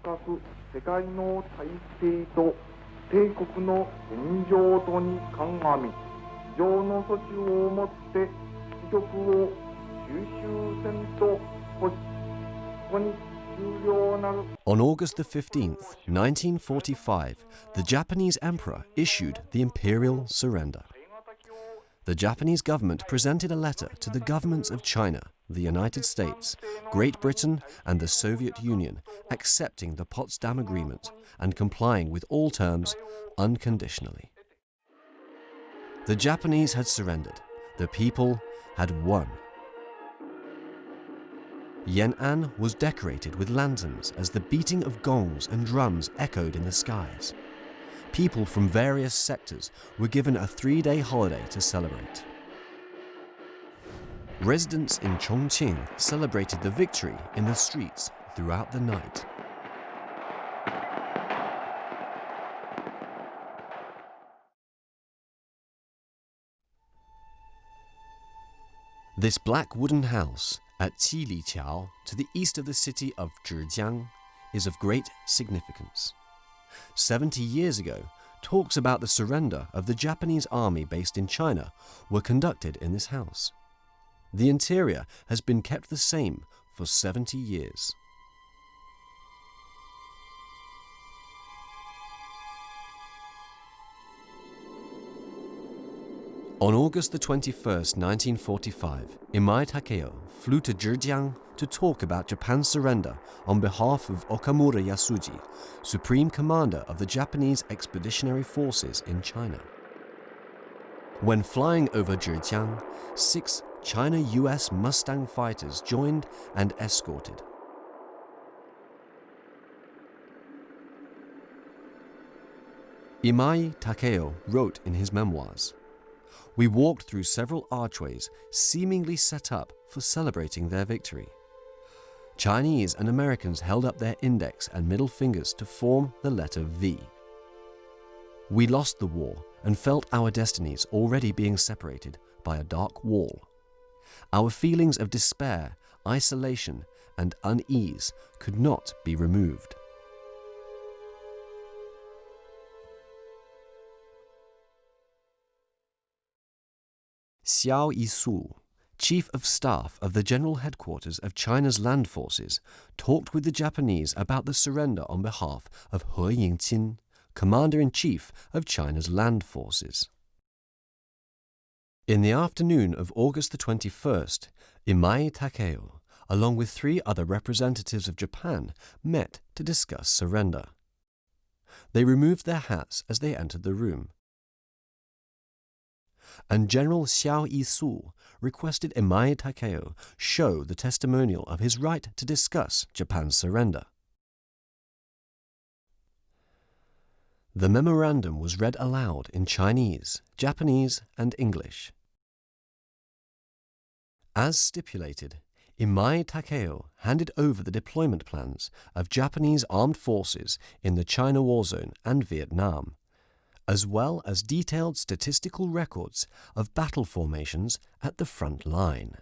深く世界の体制と帝国の現状とに鑑み、非常の措置をもって貴局を収集せんとほし、ここに終了なる。On August the 15th, 1945, the Japanese emperor issued the imperial surrender. The Japanese government presented a letter to the governments of China, the United States, Great Britain and the Soviet Union, accepting the Potsdam Agreement and complying with all terms unconditionally. The Japanese had surrendered. The people had won. Yan'an was decorated with lanterns as the beating of gongs and drums echoed in the skies. People from various sectors were given a 3-day holiday to celebrate. Residents in Chongqing celebrated the victory in the streets throughout the night. This black wooden house at Qiliqiao, to the east of the city of Zhejiang, is of great significance. 70 years ago, talks about the surrender of the Japanese army based in China were conducted in this house. The interior has been kept the same for 70 years. On August the 21st, 1945, Imai Takeo flew to Zhejiang to talk about Japan's surrender on behalf of Okamura Yasuji, Supreme Commander of the Japanese Expeditionary Forces in China. When flying over Zhejiang, 6 China-US Mustang fighters joined and escorted. Imai Takeo wrote in his memoirs, "We walked through several archways seemingly set up for celebrating their victory. Chinese and Americans held up their index and middle fingers to form the letter V. We lost the war and felt our destinies already being separated by a dark wall. Our feelings of despair, isolation, and unease could not be removed." Xiao Yisu, Chief of Staff of the General Headquarters of China's Land Forces, talked with the Japanese about the surrender on behalf of He Yingqin, Commander-in-Chief of China's Land Forces. In the afternoon of August the 21st, Imai Takeo, along with 3 other representatives of Japan, met to discuss surrender. They removed their hats as they entered the room, and General Xiao Yisu requested Imai Takeo show the testimonial of his right to discuss Japan's surrender. The memorandum was read aloud in Chinese, Japanese, and English. As stipulated, Imai Takeo handed over the deployment plans of Japanese armed forces in the China War Zone and Vietnam, as well as detailed statistical records of battle formations at the front line.